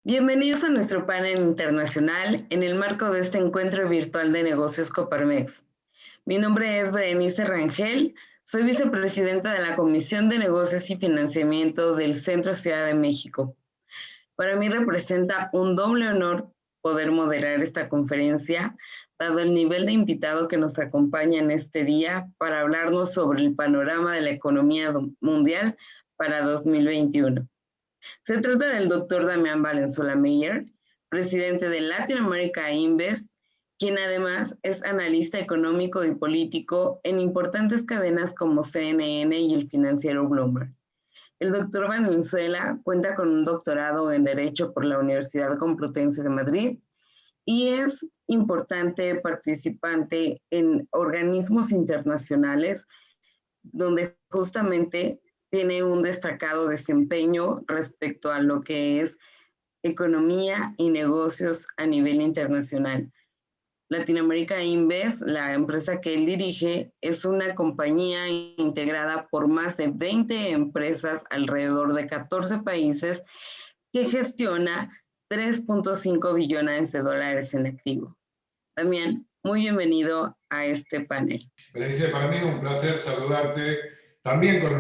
Bienvenidos a nuestro panel internacional en el marco de este encuentro virtual de negocios Coparmex. Mi nombre es Berenice Rangel, soy vicepresidenta de la Comisión de Negocios y Financiamiento del Centro Ciudad de México. Para mí representa un doble honor poder moderar esta conferencia, dado el nivel de invitado que nos acompaña en este día para hablarnos sobre el panorama de la economía mundial para 2021. Se trata del doctor Damián Valenzuela Meyer, presidente de Latin America Invest, quien además es analista económico y político en importantes cadenas como CNN y el financiero Bloomberg. El doctor Valenzuela cuenta con un doctorado en Derecho por la Universidad Complutense de Madrid y es importante participante en organismos internacionales donde justamente tiene un destacado desempeño respecto a lo que es economía y negocios a nivel internacional. Latinoamérica Invest, la empresa que él dirige, es una compañía integrada por más de 20 empresas alrededor de 14 países que gestiona 3.5 billones de dólares en activo. También, muy bienvenido a este panel. Berenice, para mí es un placer saludarte también con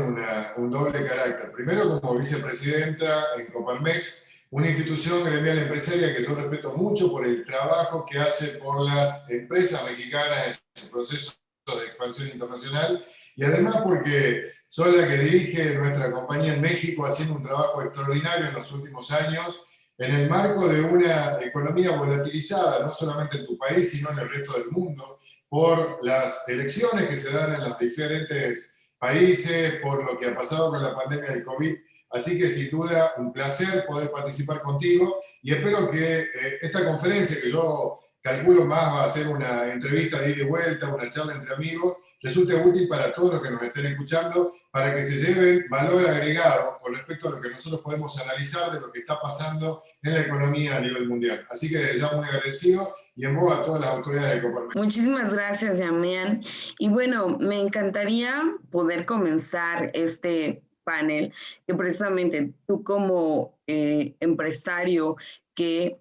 un doble carácter. Primero como vicepresidenta en Coparmex, una institución gremial empresaria que yo respeto mucho por el trabajo que hace por las empresas mexicanas en su proceso de expansión internacional y además porque soy la que dirige nuestra compañía en México haciendo un trabajo extraordinario en los últimos años en el marco de una economía volatilizada, no solamente en tu país, sino en el resto del mundo, por las elecciones que se dan en los diferentes países, por lo que ha pasado con la pandemia del COVID. Así que sin duda un placer poder participar contigo y espero que esta conferencia, que yo calculo más va a ser una entrevista de ida y vuelta, una charla entre amigos, resulte útil para todos los que nos estén escuchando, para que se lleven valor agregado con respecto a lo que nosotros podemos analizar de lo que está pasando en la economía a nivel mundial. Así que desde ya muy agradecido y en voz a todas las autoridades de Coparmex. Muchísimas gracias, Damián. Y bueno, me encantaría poder comenzar este panel, que precisamente tú como empresario que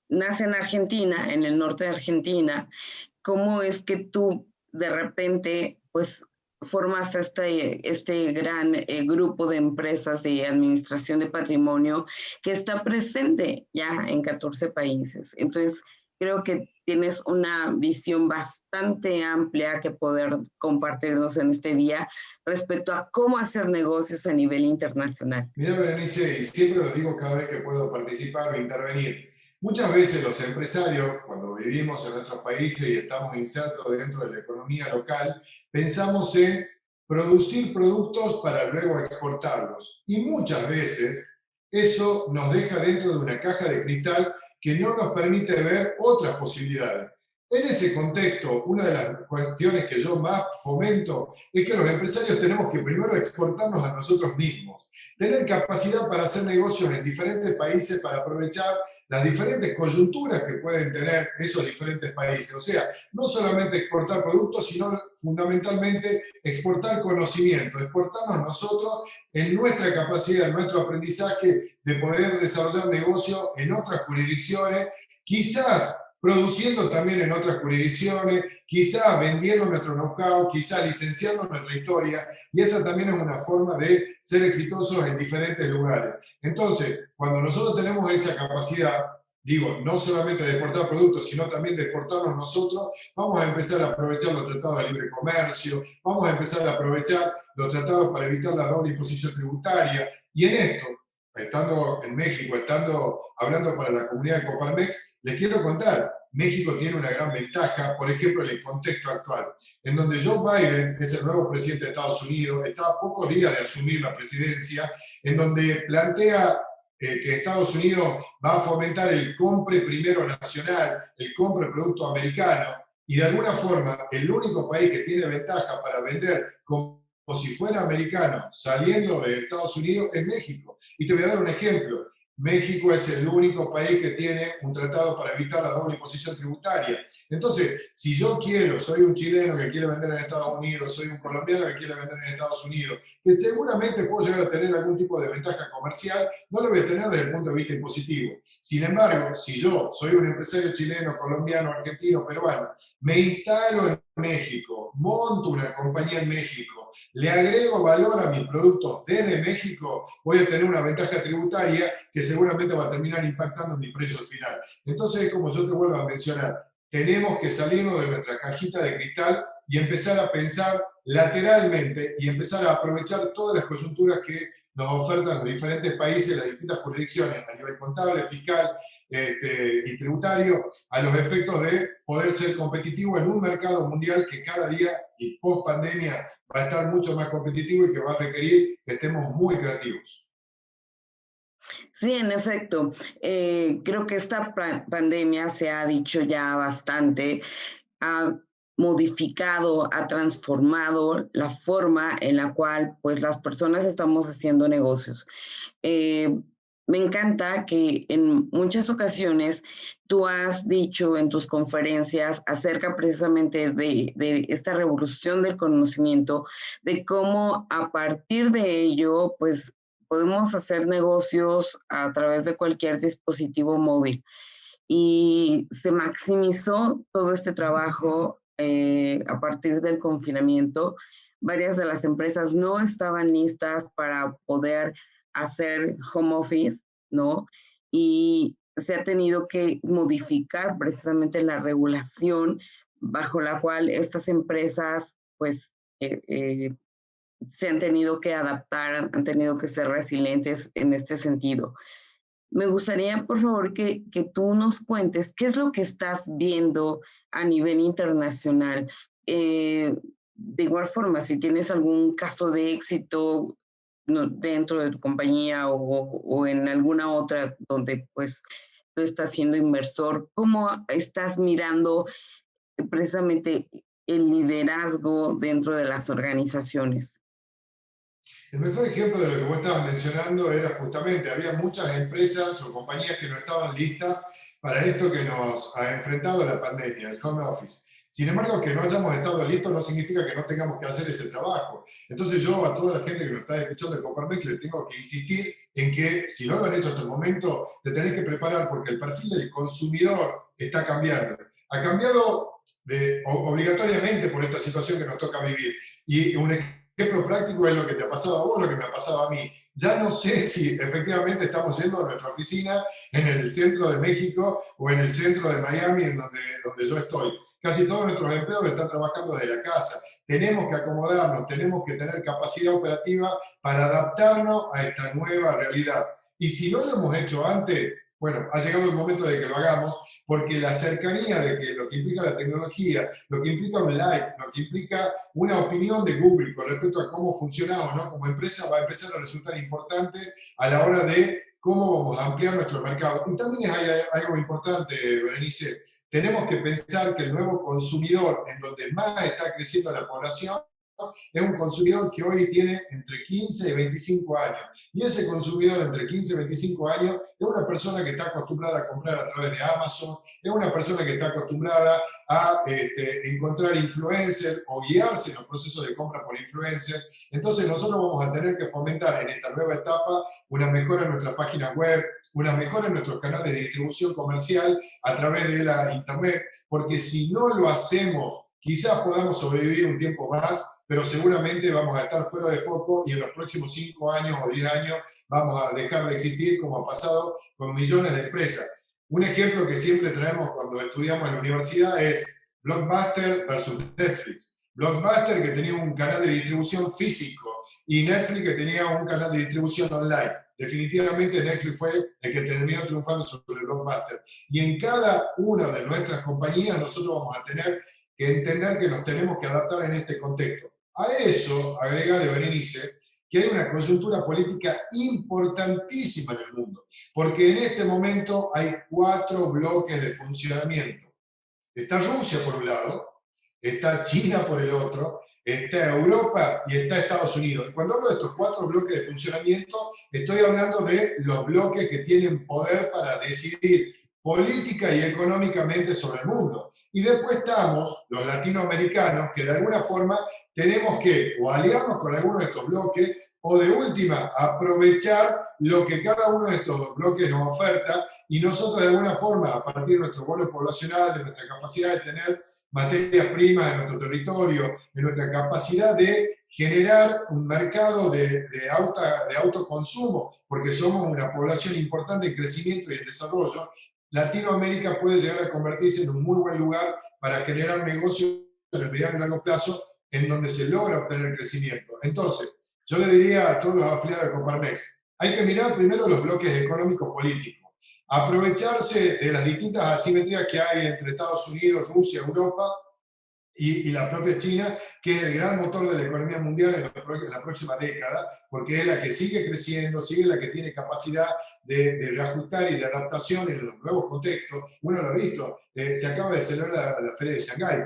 nace en Argentina, en el norte de Argentina, ¿cómo es que tú de repente pues formas este gran grupo de empresas de administración de patrimonio que está presente ya en 14 países? Entonces, creo que tienes una visión bastante amplia que poder compartirnos en este día respecto a cómo hacer negocios a nivel internacional. Mira, Berenice, y siempre lo digo cada vez que puedo participar o intervenir, muchas veces los empresarios, cuando vivimos en nuestros países y estamos insertos dentro de la economía local, pensamos en producir productos para luego exportarlos. Y muchas veces eso nos deja dentro de una caja de cristal que no nos permite ver otras posibilidades. En ese contexto, una de las cuestiones que yo más fomento es que los empresarios tenemos que primero exportarnos a nosotros mismos, tener capacidad para hacer negocios en diferentes países, para aprovechar las diferentes coyunturas que pueden tener esos diferentes países. O sea, no solamente exportar productos, sino fundamentalmente exportar conocimiento, exportarnos nosotros en nuestra capacidad, en nuestro aprendizaje de poder desarrollar negocios en otras jurisdicciones, quizás produciendo también en otras jurisdicciones, quizás vendiendo nuestro know-how, quizás licenciando nuestra historia, y esa también es una forma de ser exitosos en diferentes lugares. Entonces, cuando nosotros tenemos esa capacidad, digo, no solamente de exportar productos, sino también de exportarnos nosotros, vamos a empezar a aprovechar los tratados de libre comercio, vamos a empezar a aprovechar los tratados para evitar la doble imposición tributaria, y en esto, estando en México, estando hablando para la comunidad de Coparmex, les quiero contar, México tiene una gran ventaja, por ejemplo, en el contexto actual, en donde Joe Biden es el nuevo presidente de Estados Unidos, está a pocos días de asumir la presidencia, en donde plantea que Estados Unidos va a fomentar el compre primero nacional, el compre producto americano, y de alguna forma el único país que tiene ventaja para vender como si fuera americano saliendo de Estados Unidos es México. Y te voy a dar un ejemplo. México es el único país que tiene un tratado para evitar la doble imposición tributaria. Entonces, si yo quiero, soy un chileno que quiere vender en Estados Unidos, soy un colombiano que quiere vender en Estados Unidos, que seguramente puedo llegar a tener algún tipo de ventaja comercial, no lo voy a tener desde el punto de vista impositivo. Sin embargo, si yo soy un empresario chileno, colombiano, argentino, peruano, me instalo en México, monto una compañía en México, le agrego valor a mis productos desde México, voy a tener una ventaja tributaria que seguramente va a terminar impactando en mi precio final. Entonces, como yo te vuelvo a mencionar, tenemos que salirnos de nuestra cajita de cristal y empezar a pensar lateralmente y empezar a aprovechar todas las coyunturas que nos ofertan los diferentes países, las distintas jurisdicciones a nivel contable, fiscal y tributario, a los efectos de poder ser competitivo en un mercado mundial que cada día y post pandemia va a estar mucho más competitivo y que va a requerir que estemos muy creativos. Sí, en efecto, creo que esta pandemia se ha dicho ya bastante, ha modificado, ha transformado la forma en la cual pues las personas estamos haciendo negocios. Eh, Me encanta que en muchas ocasiones tú has dicho en tus conferencias acerca precisamente de esta revolución del conocimiento, de cómo a partir de ello, pues podemos hacer negocios a través de cualquier dispositivo móvil. Y se maximizó todo este trabajo a partir del confinamiento. Varias de las empresas no estaban listas para poder hacer home office, ¿no? Y se ha tenido que modificar precisamente la regulación bajo la cual estas empresas, pues, se han tenido que adaptar, han tenido que ser resilientes en este sentido. Me gustaría, por favor, que tú nos cuentes qué es lo que estás viendo a nivel internacional. De igual forma, si tienes algún caso de éxito dentro de tu compañía o en alguna otra donde pues tú estás siendo inversor, ¿cómo estás mirando precisamente el liderazgo dentro de las organizaciones? El mejor ejemplo de lo que vos estabas mencionando era justamente, había muchas empresas o compañías que no estaban listas para esto que nos ha enfrentado la pandemia, el home office. Sin embargo, que no hayamos estado listos no significa que no tengamos que hacer ese trabajo. Entonces yo a toda la gente que nos está escuchando de Coparmex le tengo que insistir en que si no lo han hecho hasta el momento, te tenés que preparar porque el perfil del consumidor está cambiando. Ha cambiado obligatoriamente por esta situación que nos toca vivir. Y un ejemplo práctico es lo que te ha pasado a vos, lo que me ha pasado a mí. Ya no sé si efectivamente estamos yendo a nuestra oficina en el centro de México o en el centro de Miami, en donde yo estoy. Casi todos nuestros empleados están trabajando desde la casa. Tenemos que acomodarnos, tenemos que tener capacidad operativa para adaptarnos a esta nueva realidad. Y si no lo hemos hecho antes, bueno, ha llegado el momento de que lo hagamos, porque la cercanía de que lo que implica la tecnología, lo que implica un like, lo que implica una opinión de Google con respecto a cómo funciona o no como empresa va a empezar a resultar importante a la hora de cómo vamos a ampliar nuestro mercado. Y también hay algo importante, Berenice, tenemos que pensar que el nuevo consumidor, en donde más está creciendo la población, es un consumidor que hoy tiene entre 15 y 25 años. Y ese consumidor entre 15 y 25 años es una persona que está acostumbrada a comprar a través de Amazon, es una persona que está acostumbrada a encontrar influencers o guiarse en los procesos de compra por influencers. Entonces nosotros vamos a tener que fomentar en esta nueva etapa una mejora en nuestra página web, una mejora en nuestros canales de distribución comercial a través de la Internet, porque si no lo hacemos, quizás podamos sobrevivir un tiempo más, pero seguramente vamos a estar fuera de foco y en los próximos 5 años o 10 años vamos a dejar de existir como ha pasado con millones de empresas. Un ejemplo que siempre traemos cuando estudiamos en la universidad es Blockbuster versus Netflix. Blockbuster que tenía un canal de distribución físico y Netflix que tenía un canal de distribución online. Definitivamente Netflix fue el que terminó triunfando sobre Blockbuster. Y en cada una de nuestras compañías nosotros vamos a tener que entender que nos tenemos que adaptar en este contexto. A eso, agregale Berenice, que hay una coyuntura política importantísima en el mundo, porque en este momento hay 4 bloques de funcionamiento. Está Rusia por un lado, está China por el otro, está Europa y está Estados Unidos. Y cuando hablo de estos 4 bloques de funcionamiento, estoy hablando de los bloques que tienen poder para decidir política y económicamente sobre el mundo. Y después estamos los latinoamericanos que de alguna forma tenemos que o aliarnos con alguno de estos bloques o de última aprovechar lo que cada uno de estos bloques nos oferta y nosotros de alguna forma, a partir de nuestro bolo poblacional, de nuestra capacidad de tener materias primas en nuestro territorio, de nuestra capacidad de generar un mercado de autoconsumo, porque somos una población importante en crecimiento y en desarrollo, Latinoamérica puede llegar a convertirse en un muy buen lugar para generar negocios en el mediano y largo plazo en donde se logra obtener crecimiento. Entonces, yo le diría a todos los afiliados de Coparmex, hay que mirar primero los bloques económicos políticos, aprovecharse de las distintas asimetrías que hay entre Estados Unidos, Rusia, Europa y la propia China, que es el gran motor de la economía mundial en la próxima década, porque es la que sigue creciendo, sigue la que tiene capacidad de reajustar y de adaptación en los nuevos contextos. Uno lo ha visto, se acaba de celebrar la Feria de Shanghái,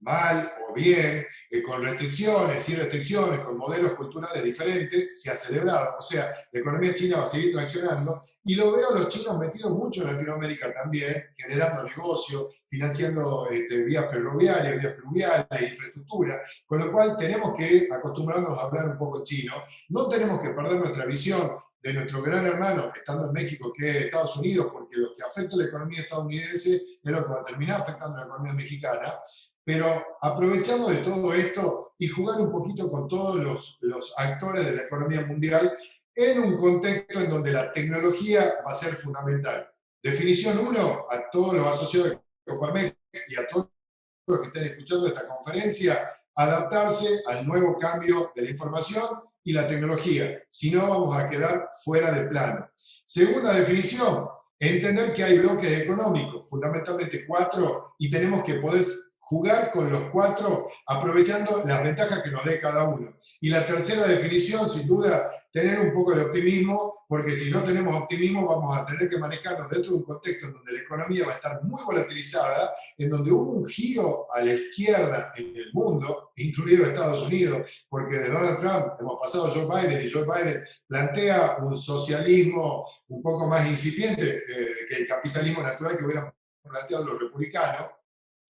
mal o bien, con restricciones, sin restricciones, con modelos culturales diferentes, se ha celebrado. O sea, la economía china va a seguir traccionando y lo veo a los chinos metidos mucho en Latinoamérica también, generando negocios, financiando vías ferroviarias, vías fluviales, infraestructura, con lo cual tenemos que ir acostumbrarnos a hablar un poco chino. No tenemos que perder nuestra visión de nuestro gran hermano, estando en México, que es Estados Unidos, porque lo que afecta a la economía estadounidense es lo que va a terminar afectando a la economía mexicana, pero aprovechando de todo esto y jugar un poquito con todos los actores de la economía mundial en un contexto en donde la tecnología va a ser fundamental. Definición 1, a todos los asociados de Coparmex y a todos los que estén escuchando esta conferencia, adaptarse al nuevo cambio de la información y la tecnología. Si no, vamos a quedar fuera de plano. Segunda definición, entender que hay bloques económicos, fundamentalmente 4, y tenemos que poder jugar con los 4 aprovechando las ventajas que nos dé cada uno. Y la tercera definición, sin duda, tener un poco de optimismo, porque si no tenemos optimismo vamos a tener que manejarnos dentro de un contexto en donde la economía va a estar muy volatilizada, en donde hubo un giro a la izquierda en el mundo, incluido Estados Unidos, porque de Donald Trump hemos pasado a Joe Biden, y Joe Biden plantea un socialismo un poco más incipiente que el capitalismo natural que hubieran planteado los republicanos,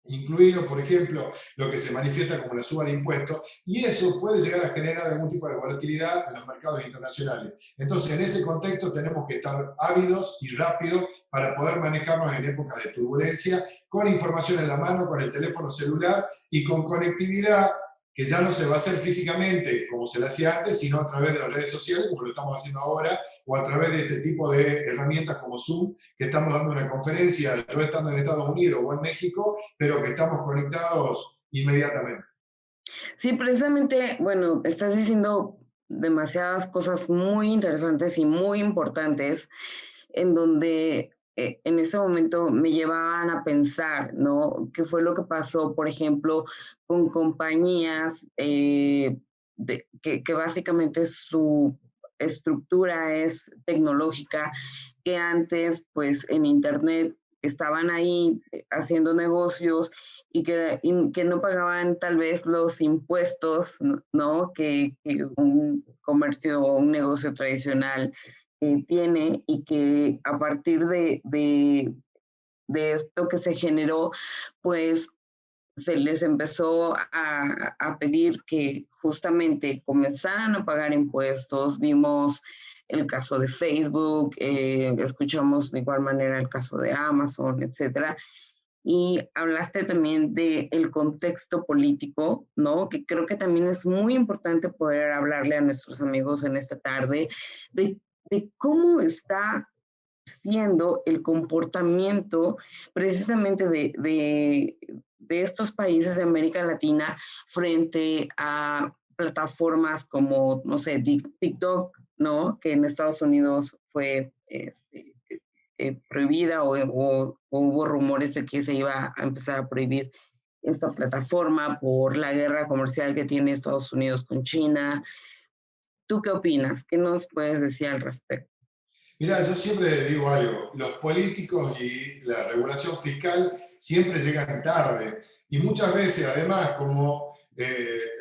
incluido, por ejemplo, lo que se manifiesta como la suba de impuestos, y eso puede llegar a generar algún tipo de volatilidad en los mercados internacionales. Entonces, en ese contexto tenemos que estar ávidos y rápidos para poder manejarnos en épocas de turbulencia, con información en la mano, con el teléfono celular y con conectividad que ya no se va a hacer físicamente como se le hacía antes, sino a través de las redes sociales, como lo estamos haciendo ahora, o a través de este tipo de herramientas como Zoom, que estamos dando una conferencia, yo estando en Estados Unidos o en México, pero que estamos conectados inmediatamente. Sí, precisamente, bueno, estás diciendo demasiadas cosas muy interesantes y muy importantes en donde en ese momento me llevaban a pensar, ¿no? ¿Qué fue lo que pasó, por ejemplo, con compañías que básicamente su estructura es tecnológica, que antes, pues en Internet estaban ahí haciendo negocios y que no pagaban tal vez los impuestos, ¿no? Que un comercio o un negocio tradicional tiene y que a partir de esto que se generó, pues se les empezó a pedir que justamente comenzaran a pagar impuestos. Vimos el caso de Facebook, escuchamos de igual manera el caso de Amazon, etcétera. Y hablaste también del contexto político, ¿no? Que creo que también es muy importante poder hablarle a nuestros amigos en esta tarde de cómo está siendo el comportamiento precisamente de estos países de América Latina frente a plataformas como, no sé, TikTok, ¿no? Que en Estados Unidos fue prohibida o hubo rumores de que se iba a empezar a prohibir esta plataforma por la guerra comercial que tiene Estados Unidos con China. ¿Tú qué opinas? ¿Qué nos puedes decir al respecto? Mira, yo siempre digo algo, los políticos y la regulación fiscal siempre llegan tarde y muchas veces además como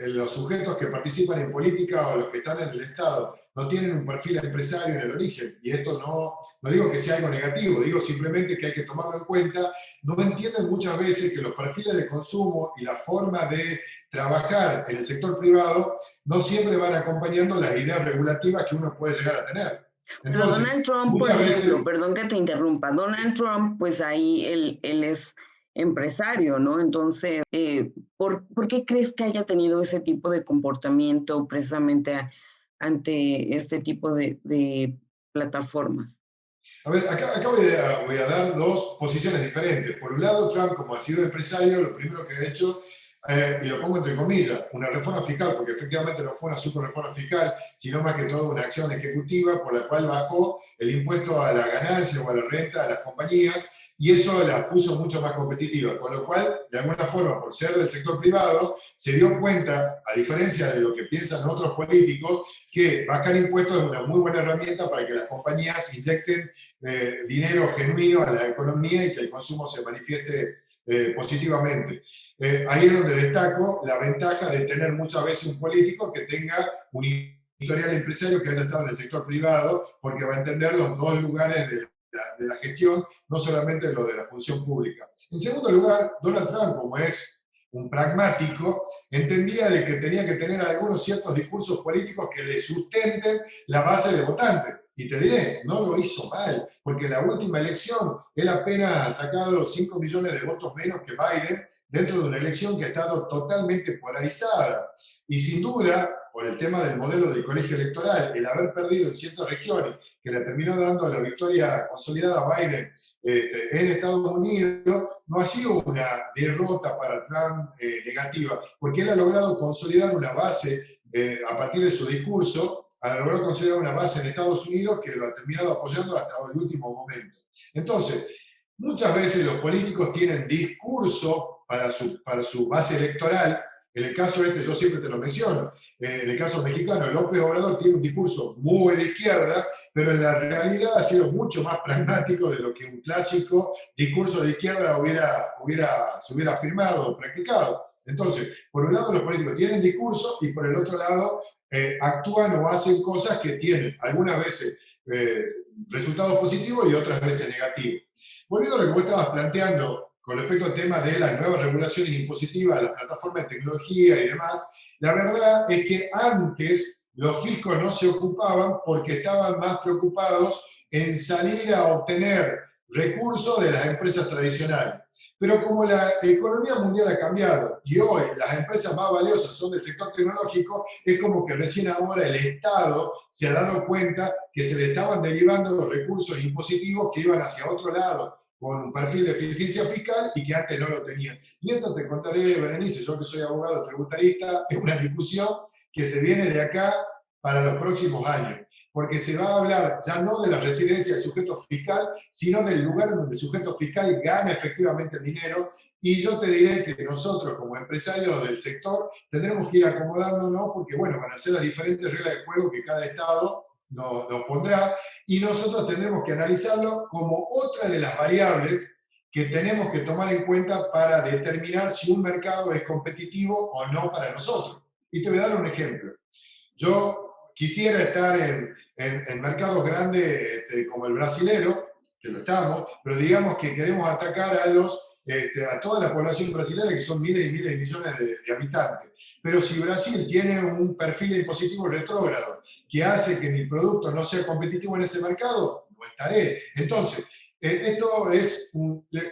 los sujetos que participan en política o los que están en el Estado no tienen un perfil empresario en el origen. Y esto no digo que sea algo negativo, digo simplemente que hay que tomarlo en cuenta. No entienden muchas veces que los perfiles de consumo y la forma de trabajar en el sector privado no siempre van acompañando las ideas regulativas que uno puede llegar a tener. Pero Entonces, Donald Trump, por muchas ejemplo, veces, perdón que te interrumpa, Donald Trump, pues ahí él es empresario, ¿no? Entonces, ¿por qué crees que haya tenido ese tipo de comportamiento precisamente ante este tipo de plataformas? a ver, acá voy a dar dos posiciones diferentes. Por un lado, Trump, como ha sido empresario, lo primero que ha hecho, y lo pongo entre comillas, una reforma fiscal, porque efectivamente no fue una super reforma fiscal, sino más que todo una acción ejecutiva por la cual bajó el impuesto a la ganancia o a la renta de las compañías, y eso la puso mucho más competitiva. Con lo cual, de alguna forma, por ser del sector privado, se dio cuenta, a diferencia de lo que piensan otros políticos, que bajar impuestos es una muy buena herramienta para que las compañías inyecten dinero genuino a la economía y que el consumo se manifieste positivamente. Ahí es donde destaco la ventaja de tener muchas veces un político que tenga un historial empresario que haya estado en el sector privado, porque va a entender los dos lugares de la gestión, no solamente lo de la función pública. En segundo lugar, Donald Trump, como es un pragmático, entendía de que tenía que tener algunos ciertos discursos políticos que le sustenten la base de votantes. Y te diré, no lo hizo mal, porque en la última elección él apenas ha sacado 5 millones de votos menos que Biden dentro de una elección que ha estado totalmente polarizada. Y sin duda, por el tema del modelo del colegio electoral, el haber perdido en ciertas regiones, que le terminó dando la victoria consolidada a Biden en Estados Unidos, no ha sido una derrota para Trump negativa, porque él ha logrado consolidar una base a partir de su discurso, ha logrado consolidar una base en Estados Unidos que lo ha terminado apoyando hasta el último momento. Entonces, muchas veces los políticos tienen discurso para su base electoral. En el caso este, yo siempre te lo menciono, en el caso mexicano, López Obrador tiene un discurso muy de izquierda, pero en la realidad ha sido mucho más pragmático de lo que un clásico discurso de izquierda se hubiera afirmado o practicado. Entonces, por un lado los políticos tienen discurso y por el otro lado actúan o hacen cosas que tienen algunas veces resultados positivos y otras veces negativos. Volviendo a lo que vos estabas planteando con respecto al tema de las nuevas regulaciones impositivas, las plataformas de tecnología y demás, la verdad es que antes los fiscos no se ocupaban porque estaban más preocupados en salir a obtener recursos de las empresas tradicionales. Pero como la economía mundial ha cambiado y hoy las empresas más valiosas son del sector tecnológico, es como que recién ahora el Estado se ha dado cuenta que se le estaban derivando recursos impositivos que iban hacia otro lado con un perfil de eficiencia fiscal y que antes no lo tenían. Y esto te contaré, Berenice, yo que soy abogado tributarista, es una discusión que se viene de acá para los próximos años, porque se va a hablar ya no de la residencia del sujeto fiscal, sino del lugar donde el sujeto fiscal gana efectivamente el dinero. Y yo te diré que nosotros, como empresarios del sector, tendremos que ir acomodándonos porque, bueno, van a ser las diferentes reglas de juego que cada Estado nos pondrá y nosotros tendremos que analizarlo como otra de las variables que tenemos que tomar en cuenta para determinar si un mercado es competitivo o no para nosotros. Y te voy a dar un ejemplo. Yo quisiera estar en mercados grandes como el brasilero, que lo estamos, pero digamos que queremos atacar a toda la población brasileña, que son miles y miles de millones de habitantes. Pero si Brasil tiene un perfil impositivo retrógrado que hace que mi producto no sea competitivo en ese mercado, no estaré. Entonces, esto es,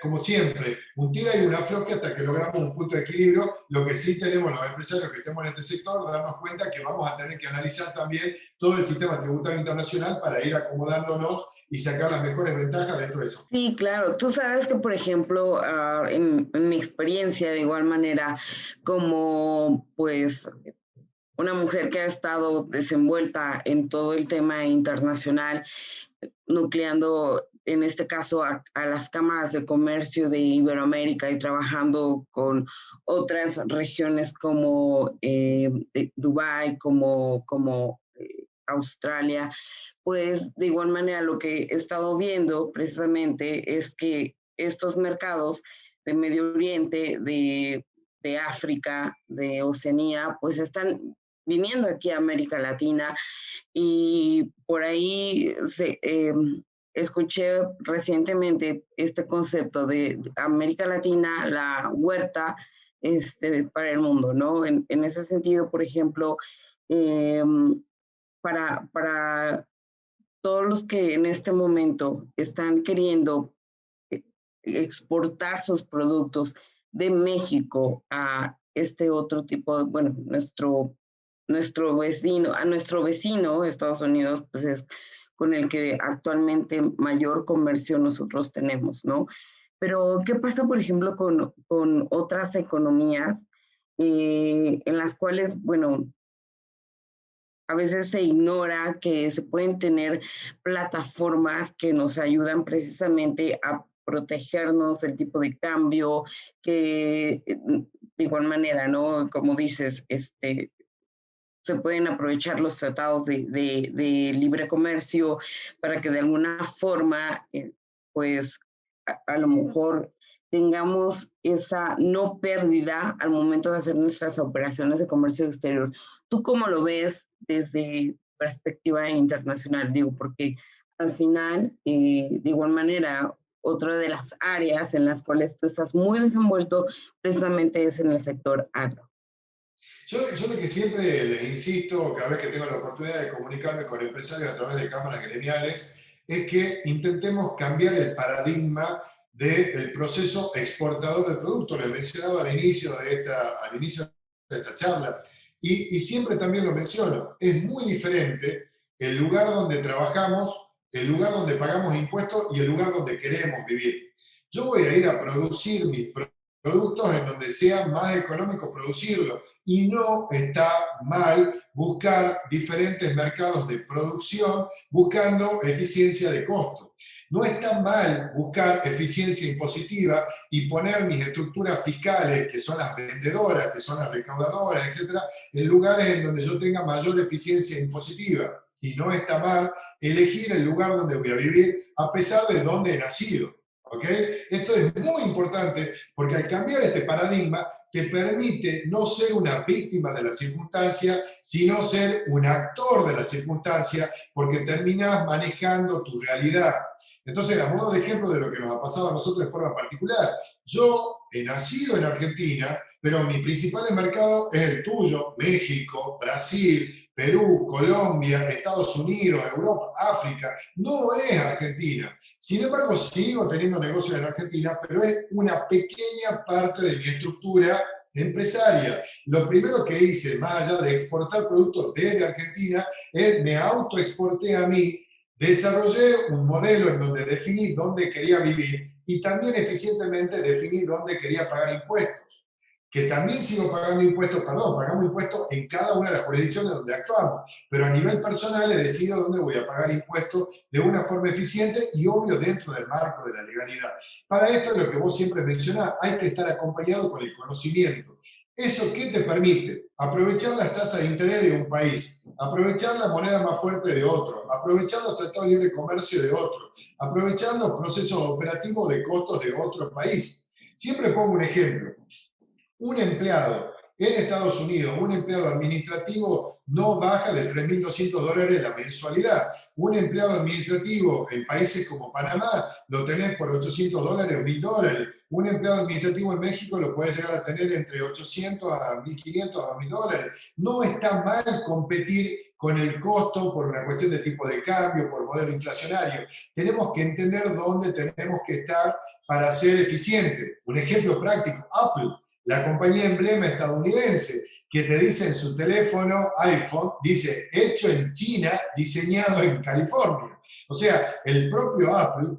como siempre, un tira y una afloje hasta que logramos un punto de equilibrio. Lo que sí tenemos los empresarios que estemos en este sector, darnos cuenta que vamos a tener que analizar también todo el sistema tributario internacional para ir acomodándonos y sacar las mejores ventajas dentro de eso. Sí, claro. Tú sabes que, por ejemplo, en mi experiencia, de igual manera, como pues una mujer que ha estado desenvuelta en todo el tema internacional, nucleando en este caso a las cámaras de comercio de Iberoamérica y trabajando con otras regiones como Dubái, como Australia, pues de igual manera lo que he estado viendo precisamente es que estos mercados de Medio Oriente, de de África, de Oceanía, pues están viniendo aquí a América Latina y por ahí escuché recientemente este concepto de América Latina, la huerta para el mundo, ¿no? En ese sentido, por ejemplo, eh, para todos los que en este momento están queriendo eh, exportar sus productos de México a este otro tipo, bueno, nuestro vecino, Estados Unidos, pues es con el que actualmente mayor comercio nosotros tenemos, ¿no? Pero, ¿qué pasa, por ejemplo, con otras economías en las cuales, bueno, a veces se ignora que se pueden tener plataformas que nos ayudan precisamente a protegernos del tipo de cambio, que de igual manera, ¿no? Como dices, se pueden aprovechar los tratados de libre comercio para que de alguna forma, pues a lo mejor tengamos esa no pérdida al momento de hacer nuestras operaciones de comercio exterior. ¿Tú cómo lo ves desde perspectiva internacional? Digo, porque al final, de igual manera, otra de las áreas en las cuales tú estás muy desenvuelto precisamente es en el sector agro. Yo lo que siempre les insisto, cada vez que tengo la oportunidad de comunicarme con empresarios a través de cámaras gremiales, es que intentemos cambiar el paradigma del proceso exportador del producto. Les mencionaba al inicio de esta charla, y siempre también lo menciono, es muy diferente el lugar donde trabajamos, el lugar donde pagamos impuestos y el lugar donde queremos vivir. Yo voy a ir a producir mis productos en donde sea más económico producirlo. Y no está mal buscar diferentes mercados de producción buscando eficiencia de costo. No está mal buscar eficiencia impositiva y poner mis estructuras fiscales, que son las vendedoras, que son las recaudadoras, etcétera, en lugares en donde yo tenga mayor eficiencia impositiva. Y no está mal elegir el lugar donde voy a vivir a pesar de dónde he nacido. ¿Okay? Esto es muy importante porque al cambiar este paradigma te permite no ser una víctima de la circunstancia, sino ser un actor de la circunstancia, porque terminas manejando tu realidad. Entonces, a modo de ejemplo de lo que nos ha pasado a nosotros de forma particular, yo he nacido en Argentina, pero mi principal mercado es el tuyo, México, Brasil, Perú, Colombia, Estados Unidos, Europa, África, no es Argentina. Sin embargo, sigo teniendo negocios en Argentina, pero es una pequeña parte de mi estructura empresaria. Lo primero que hice, más allá de exportar productos desde Argentina, es me autoexporté a mí, desarrollé un modelo en donde definí dónde quería vivir y también eficientemente definí dónde quería pagar impuestos. Que también sigo pagando impuestos, perdón, pagamos impuestos en cada una de las jurisdicciones donde actuamos, pero a nivel personal he decidido dónde voy a pagar impuestos de una forma eficiente y obvio dentro del marco de la legalidad. Para esto es lo que vos siempre mencionás, hay que estar acompañado con el conocimiento. ¿Eso qué te permite? Aprovechar las tasas de interés de un país, aprovechar la moneda más fuerte de otro, aprovechar los tratados de libre comercio de otro, aprovechar los procesos operativos de costos de otro país. Siempre pongo un ejemplo. Un empleado en Estados Unidos, un empleado administrativo no baja de $3.200 la mensualidad. Un empleado administrativo en países como Panamá lo tenés por $800 o $1.000. Un empleado administrativo en México lo puedes llegar a tener entre 800 a 1.500 a $2.000. No está mal competir con el costo por una cuestión de tipo de cambio, por modelo inflacionario. Tenemos que entender dónde tenemos que estar para ser eficientes. Un ejemplo práctico, Apple, la compañía emblema estadounidense, que te dice en su teléfono iPhone, dice hecho en China, diseñado en California. O sea, el propio Apple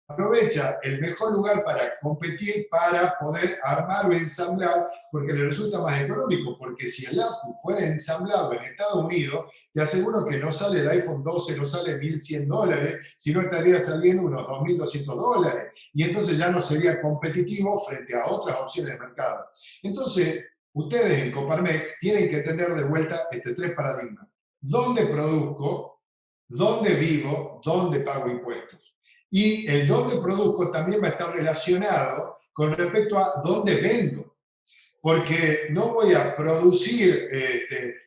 aprovecha el mejor lugar para competir, para poder armar o ensamblar, porque le resulta más económico, porque si el Apple fuera ensamblado en Estados Unidos, te aseguro que no sale el iPhone 12, no sale $1.100, sino estaría saliendo unos $2.200, y entonces ya no sería competitivo frente a otras opciones de mercado. Entonces, ustedes en Coparmex tienen que entender de vuelta este tres paradigmas. ¿Dónde produzco? ¿Dónde vivo? ¿Dónde pago impuestos? Y el dónde produzco también va a estar relacionado con respecto a dónde vendo. porque no voy a producir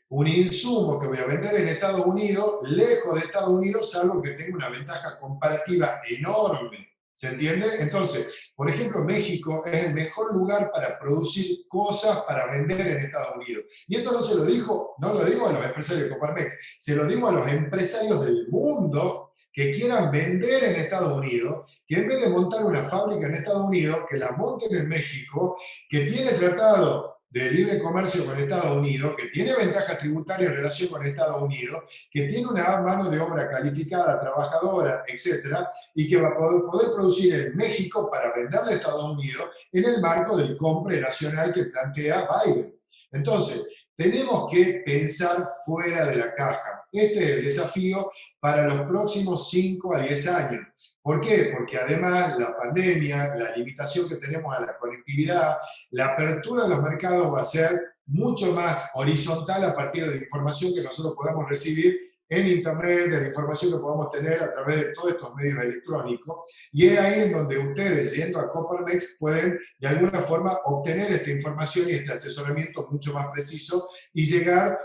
un insumo que voy a vender en Estados Unidos, lejos de Estados Unidos, salvo que tenga una ventaja comparativa enorme. ¿Se entiende? Entonces, por ejemplo, México es el mejor lugar para producir cosas para vender en Estados Unidos. Y esto no se lo digo, no lo digo a los empresarios de Coparmex, se lo digo a los empresarios del mundo que quieran vender en Estados Unidos, que en vez de montar una fábrica en Estados Unidos, que la monten en México, que tiene tratado de libre comercio con Estados Unidos, que tiene ventaja tributaria en relación con Estados Unidos, que tiene una mano de obra calificada, trabajadora, etcétera, y que va a poder producir en México para venderle a Estados Unidos en el marco del compre nacional que plantea Biden. Entonces, tenemos que pensar fuera de la caja. Este es el desafío para los próximos 5 a 10 años. ¿Por qué? Porque además la pandemia, la limitación que tenemos a la conectividad, la apertura de los mercados va a ser mucho más horizontal a partir de la información que nosotros podamos recibir en Internet, de la información que podamos tener a través de todos estos medios electrónicos. Y es ahí en donde ustedes, yendo a Coparmex, pueden de alguna forma obtener esta información y este asesoramiento mucho más preciso y llegar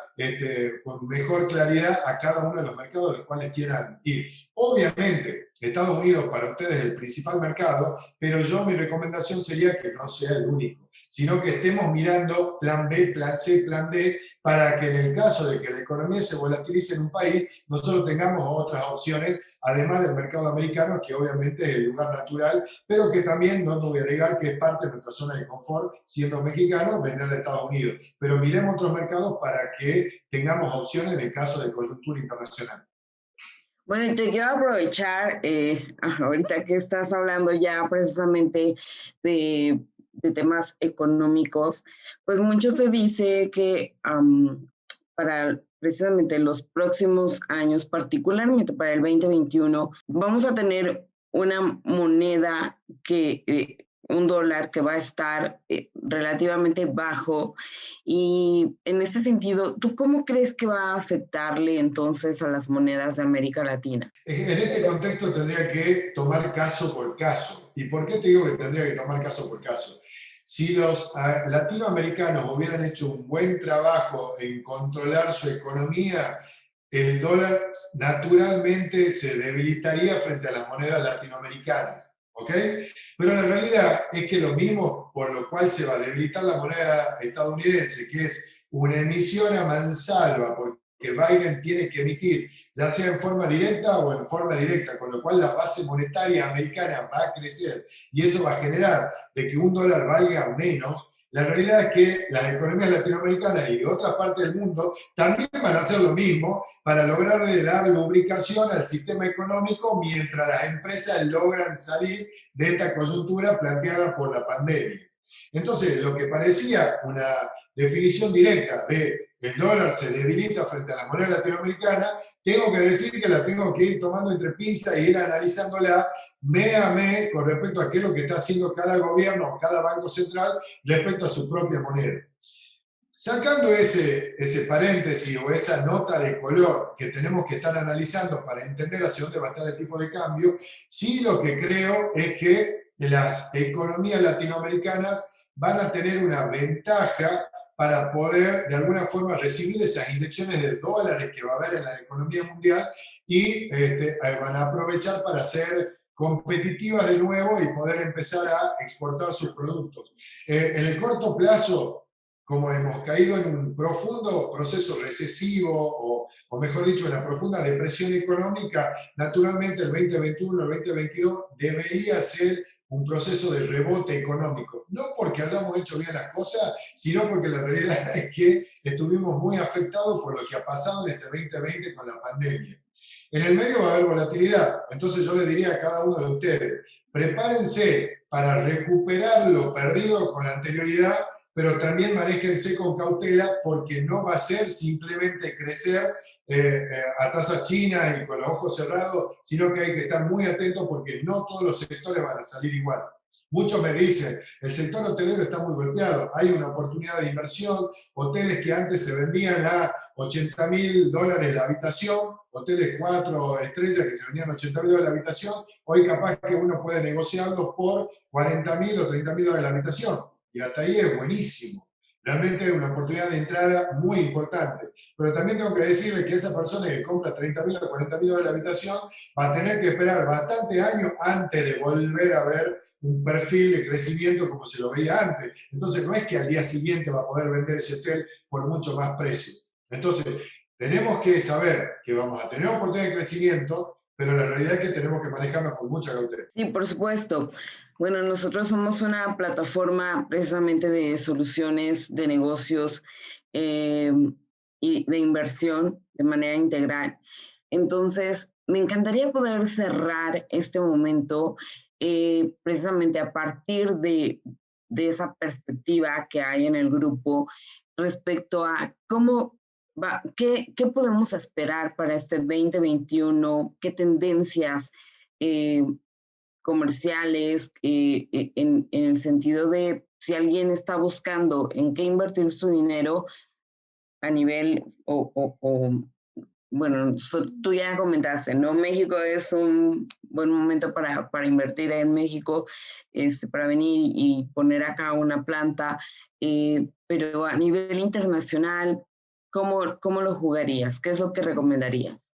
con mejor claridad a cada uno de los mercados a los cuales quieran ir. Obviamente, Estados Unidos para ustedes es el principal mercado, pero mi recomendación sería que no sea el único, sino que estemos mirando plan B, plan C, plan D, para que en el caso de que la economía se volatilice en un país, nosotros tengamos otras opciones, además del mercado americano, que obviamente es el lugar natural, pero que también no voy a negar que es parte de nuestra zona de confort, siendo mexicanos, vender a Estados Unidos. Pero miremos otros mercados para que tengamos opciones en el caso de coyuntura internacional. Bueno, y te quiero aprovechar, ahorita que estás hablando ya precisamente de temas económicos, pues mucho se dice que para precisamente los próximos años, particularmente para el 2021, vamos a tener una moneda un dólar que va a estar relativamente bajo. Y en ese sentido, ¿tú cómo crees que va a afectarle entonces a las monedas de América Latina? En este contexto tendría que tomar caso por caso. ¿Y por qué te digo que tendría que tomar caso por caso? Si los latinoamericanos hubieran hecho un buen trabajo en controlar su economía, el dólar naturalmente se debilitaría frente a las monedas latinoamericanas. ¿Ok? Pero la realidad es que lo mismo por lo cual se va a debilitar la moneda estadounidense, que es una emisión a mansalva, porque Biden tiene que emitir, ya sea en forma directa o en forma directa, con lo cual la base monetaria americana va a crecer y eso va a generar de que un dólar valga menos. La realidad es que las economías latinoamericanas y de otras partes del mundo también van a hacer lo mismo para lograrle dar lubricación al sistema económico mientras las empresas logran salir de esta coyuntura planteada por la pandemia. Entonces, lo que parecía una definición directa de el dólar se debilita frente a la moneda latinoamericana, tengo que decir que la tengo que ir tomando entre pinzas e ir analizándola mes a mes con respecto a qué es lo que está haciendo cada gobierno o cada banco central respecto a su propia moneda. Sacando ese paréntesis o esa nota de color que tenemos que estar analizando para entender hacia dónde va a estar el tipo de cambio, sí lo que creo es que las economías latinoamericanas van a tener una ventaja para poder de alguna forma recibir esas inyecciones de dólares que va a haber en la economía mundial y van a aprovechar para ser competitivas de nuevo y poder empezar a exportar sus productos. En el corto plazo, como hemos caído en un profundo proceso recesivo, o mejor dicho, en una profunda depresión económica, naturalmente el 2021, el 2022 debería ser un proceso de rebote económico. No porque hayamos hecho bien las cosas, sino porque la realidad es que estuvimos muy afectados por lo que ha pasado en este 2020 con la pandemia. En el medio va a haber volatilidad, entonces yo le diría a cada uno de ustedes, prepárense para recuperar lo perdido con anterioridad, pero también manéjense con cautela porque no va a ser simplemente crecer a tasas chinas y con los ojos cerrados, sino que hay que estar muy atentos porque no todos los sectores van a salir igual. Muchos me dicen, el sector hotelero está muy golpeado, hay una oportunidad de inversión, hoteles que antes se vendían a $80.000 la habitación, hoteles 4 estrellas que se vendían a $80.000 la habitación, hoy capaz que uno puede negociarlos por $40.000 o $30.000 la habitación, y hasta ahí es buenísimo. Realmente es una oportunidad de entrada muy importante. Pero también tengo que decirle que esa persona que compra 30.000 o 40.000 dólares la habitación va a tener que esperar bastantes años antes de volver a ver un perfil de crecimiento como se lo veía antes. Entonces no es que al día siguiente va a poder vender ese hotel por mucho más precio. Entonces tenemos que saber que vamos a tener oportunidad de crecimiento, pero la realidad es que tenemos que manejarnos con mucha cautela. Sí, por supuesto. Bueno, nosotros somos una plataforma precisamente de soluciones de negocios eh, y de inversión de manera integral. Entonces, me encantaría poder cerrar este momento precisamente a partir de esa perspectiva que hay en el grupo respecto a cómo qué podemos esperar para este 2021, qué tendencias eh, comerciales, en el sentido de si alguien está buscando en qué invertir su dinero a nivel, bueno, tú ya comentaste, ¿no? México es un buen momento para invertir en México, para venir y poner acá una planta, pero a nivel internacional, ¿cómo lo jugarías? ¿Qué es lo que recomendarías?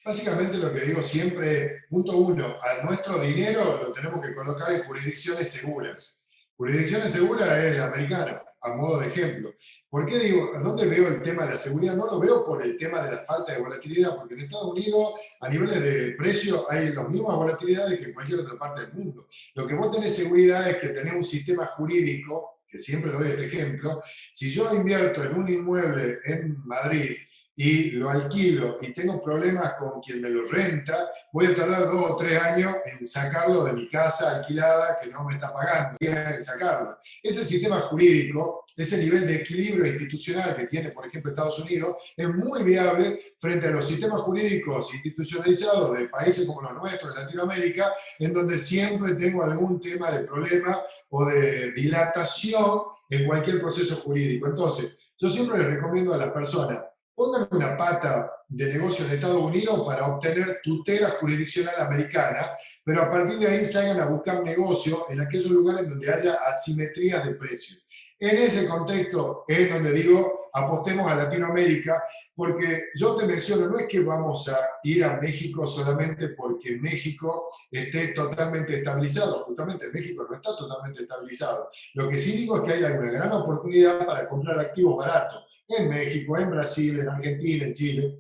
Básicamente lo que digo siempre, punto uno, a nuestro dinero lo tenemos que colocar en jurisdicciones seguras. Jurisdicciones seguras es la americana, a modo de ejemplo. ¿Por qué digo, dónde veo el tema de la seguridad? No lo veo por el tema de la falta de volatilidad, porque en Estados Unidos a niveles de precio hay las mismas volatilidades que en cualquier otra parte del mundo. Lo que vos tenés seguridad es que tenés un sistema jurídico, que siempre doy este ejemplo, si yo invierto en un inmueble en Madrid y lo alquilo y tengo problemas con quien me lo renta, voy a tardar 2 o 3 años en sacarlo de mi casa alquilada que no me está pagando, en sacarlo. Ese sistema jurídico, ese nivel de equilibrio institucional que tiene, por ejemplo, Estados Unidos, es muy viable frente a los sistemas jurídicos institucionalizados de países como los nuestros, en Latinoamérica, en donde siempre tengo algún tema de problema o de dilatación en cualquier proceso jurídico. Entonces, yo siempre les recomiendo a las personas, pongan una pata de negocio en Estados Unidos para obtener tutela jurisdiccional americana, pero a partir de ahí salgan a buscar negocio en aquellos lugares donde haya asimetría de precios. En ese contexto es donde digo, apostemos a Latinoamérica, porque yo te menciono, no es que vamos a ir a México solamente porque México esté totalmente estabilizado, justamente México no está totalmente estabilizado. Lo que sí digo es que hay una gran oportunidad para comprar activos baratos en México, en Brasil, en Argentina, en Chile,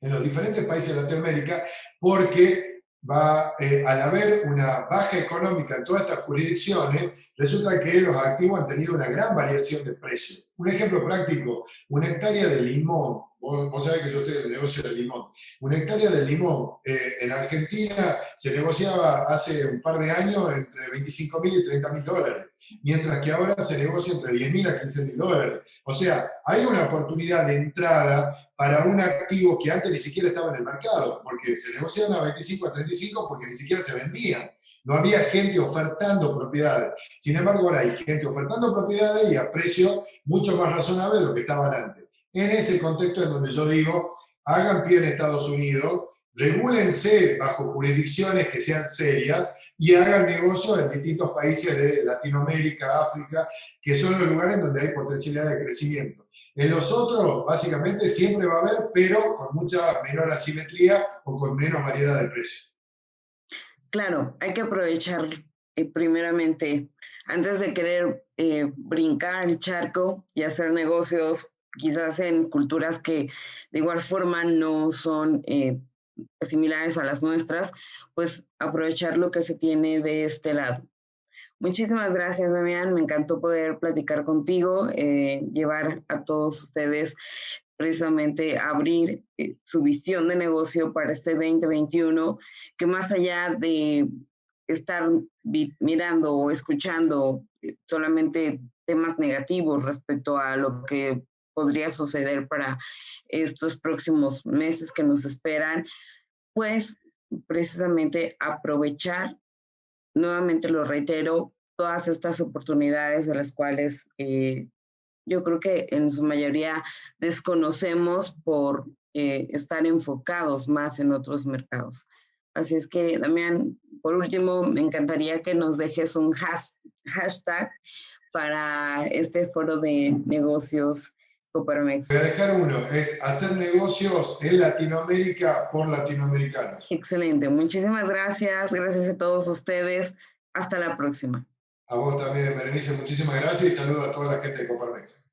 en los diferentes países de Latinoamérica, porque al haber una baja económica en todas estas jurisdicciones, resulta que los activos han tenido una gran variación de precios. Un ejemplo práctico, una hectárea de limón, vos sabés que yo estoy en el negocio del limón, una hectárea de limón en Argentina se negociaba hace un par de años entre 25.000 y 30.000 dólares, mientras que ahora se negocia entre 10.000 a 15.000 dólares. O sea, hay una oportunidad de entrada para un activo que antes ni siquiera estaba en el mercado, porque se negociaban a 25, a 35 porque ni siquiera se vendían. No había gente ofertando propiedades. Sin embargo, ahora hay gente ofertando propiedades y a precio mucho más razonable de lo que estaban antes. En ese contexto es donde yo digo, hagan pie en Estados Unidos, regúlense bajo jurisdicciones que sean serias y hagan negocios en distintos países de Latinoamérica, África, que son los lugares donde hay potencialidad de crecimiento. En los otros, básicamente, siempre va a haber, pero con mucha menor asimetría o con menos variedad de precios. Claro, hay que aprovechar primeramente, antes de querer brincar el charco y hacer negocios, quizás en culturas que de igual forma no son similares a las nuestras, pues aprovechar lo que se tiene de este lado. Muchísimas gracias, Damián. Me encantó poder platicar contigo, llevar a todos ustedes precisamente abrir su visión de negocio para este 2021, que más allá de estar mirando o escuchando solamente temas negativos respecto a lo que podría suceder para estos próximos meses que nos esperan, pues precisamente aprovechar, nuevamente lo reitero, todas estas oportunidades de las cuales yo creo que en su mayoría desconocemos por estar enfocados más en otros mercados. Así es que, Damián, por último, me encantaría que nos dejes un hashtag para este foro de negocios Coparmex. Voy a dejar uno, es hacer negocios en Latinoamérica por latinoamericanos. Excelente, muchísimas gracias, gracias a todos ustedes, hasta la próxima. A vos también, Berenice, muchísimas gracias y saludo a toda la gente de Coparmex.